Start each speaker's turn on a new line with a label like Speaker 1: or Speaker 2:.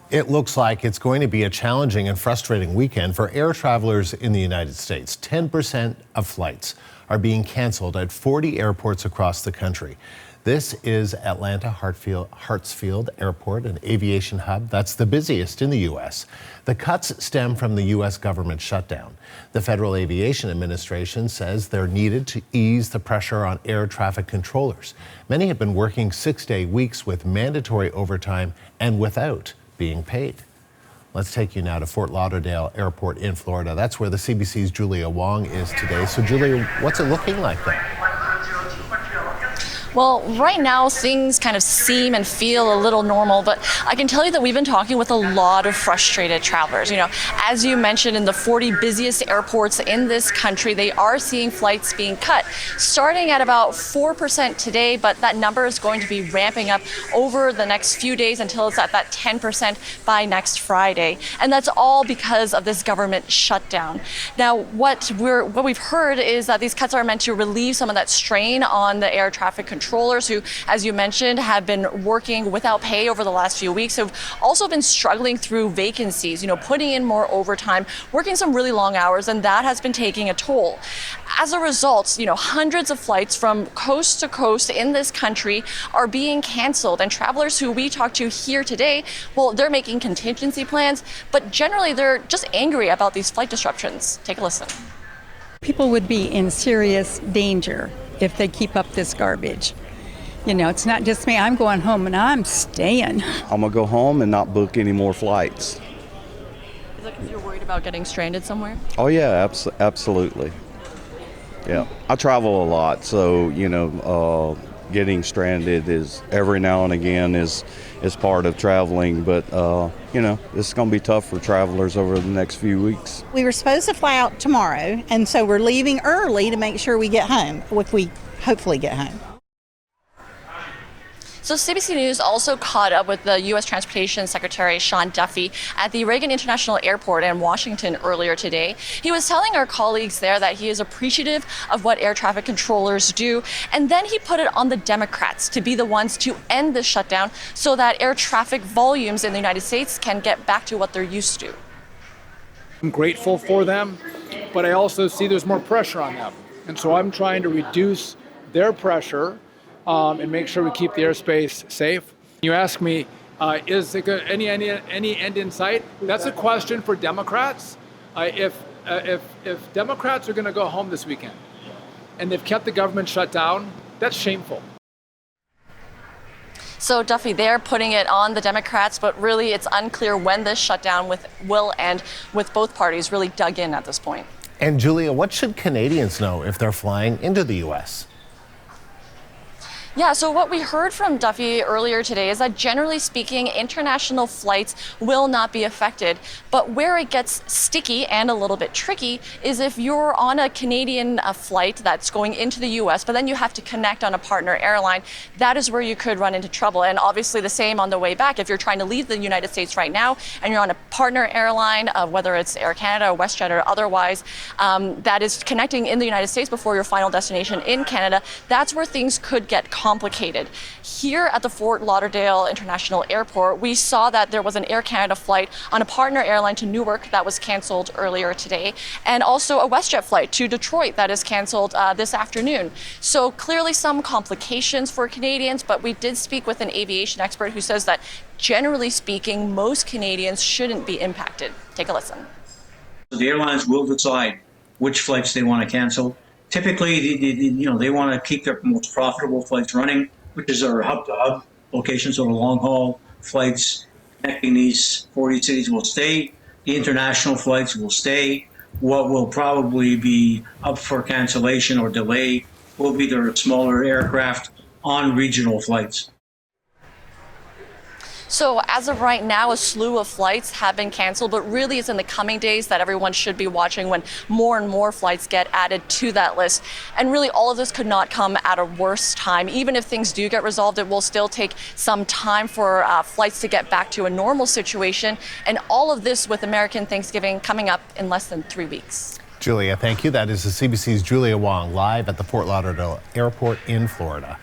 Speaker 1: It looks like it's going to be a challenging and frustrating weekend for air travelers in the United States. 10% of flights are being canceled at 40 airports across the country. This is Atlanta Hartsfield Airport, an aviation hub that's the busiest in the U.S. The cuts stem from the U.S. government shutdown. The Federal Aviation Administration says they're needed to ease the pressure on air traffic controllers. Many have been working 6-day weeks with mandatory overtime and without being paid. Let's take you now to Fort Lauderdale Airport in Florida. That's where the CBC's Julia Wong is today. So Julia, what's it looking like there?
Speaker 2: Well, right now things kind of seem and feel a little normal, but I can tell you that we've been talking with a lot of frustrated travelers. You know, as you mentioned, in the 40 busiest airports in this country, they are seeing flights being cut, starting at about 4% today, but that number is going to be ramping up over the next few days until it's at that 10% by next Friday. And that's all because of this government shutdown. Now, what we've heard is that these cuts are meant to relieve some of that strain on the air traffic controllers who, as you mentioned, have been working without pay over the last few weeks, have also been struggling through vacancies, putting in more overtime, working some really long hours, and that has been taking a toll. As a result, hundreds of flights from coast to coast in this country are being canceled, and travelers who we talked to here today, well, they're making contingency plans, but generally they're just angry about these flight disruptions. Take a listen.
Speaker 3: People would be in serious danger if they keep up this garbage. It's not just me. I'm going home and I'm staying.
Speaker 4: I'm going to go home and not book any more flights.
Speaker 2: Is that because you're worried about getting stranded somewhere?
Speaker 4: Oh, yeah, absolutely. Yeah, I travel a lot, so, getting stranded is every now and again is part of traveling, but it's going to be tough for travelers over the next few weeks.
Speaker 5: We were supposed to fly out tomorrow, and so we're leaving early to make sure we get home, if we hopefully get home.
Speaker 2: So CBC News also caught up with the U.S. Transportation Secretary Sean Duffy at the Reagan International Airport in Washington earlier today. He was telling our colleagues there that he is appreciative of what air traffic controllers do, and then he put it on the Democrats to be the ones to end the shutdown so that air traffic volumes in the United States can get back to what they're used to.
Speaker 6: I'm grateful for them, but I also see there's more pressure on them. And so I'm trying to reduce their pressure and make sure we keep the airspace safe. You ask me, is there any end in sight? That's a question for Democrats. If Democrats are going to go home this weekend and they've kept the government shut down, that's shameful.
Speaker 2: So Duffy, they're putting it on the Democrats, but really it's unclear when this shutdown will end, with both parties really dug in at this point.
Speaker 1: And Julia, what should Canadians know if they're flying into the U.S.?
Speaker 2: Yeah, so what we heard from Duffy earlier today is that generally speaking, international flights will not be affected. But where it gets sticky and a little bit tricky is if you're on a Canadian flight that's going into the U.S., but then you have to connect on a partner airline, that is where you could run into trouble. And obviously the same on the way back. If you're trying to leave the United States right now and you're on a partner airline, whether it's Air Canada or WestJet or otherwise, that is connecting in the United States before your final destination in Canada, that's where things could get complicated. Here at the Fort Lauderdale International Airport, we saw that there was an Air Canada flight on a partner airline to Newark that was canceled earlier today, and also a WestJet flight to Detroit that is canceled this afternoon. So clearly some complications for Canadians, but we did speak with an aviation expert who says that generally speaking, most Canadians shouldn't be impacted. Take a listen.
Speaker 7: The airlines will decide which flights they want to cancel. Typically, they want to keep their most profitable flights running, which is our hub-to-hub locations, or long-haul flights connecting these 40 cities will stay. The international flights will stay. What will probably be up for cancellation or delay will be their smaller aircraft on regional flights.
Speaker 2: So as of right now, a slew of flights have been canceled, but really it's in the coming days that everyone should be watching when more and more flights get added to that list. And really all of this could not come at a worse time. Even if things do get resolved, it will still take some time for flights to get back to a normal situation. And all of this with American Thanksgiving coming up in less than 3 weeks.
Speaker 1: Julia, thank you. That is the CBC's Julia Wong live at the Fort Lauderdale Airport in Florida.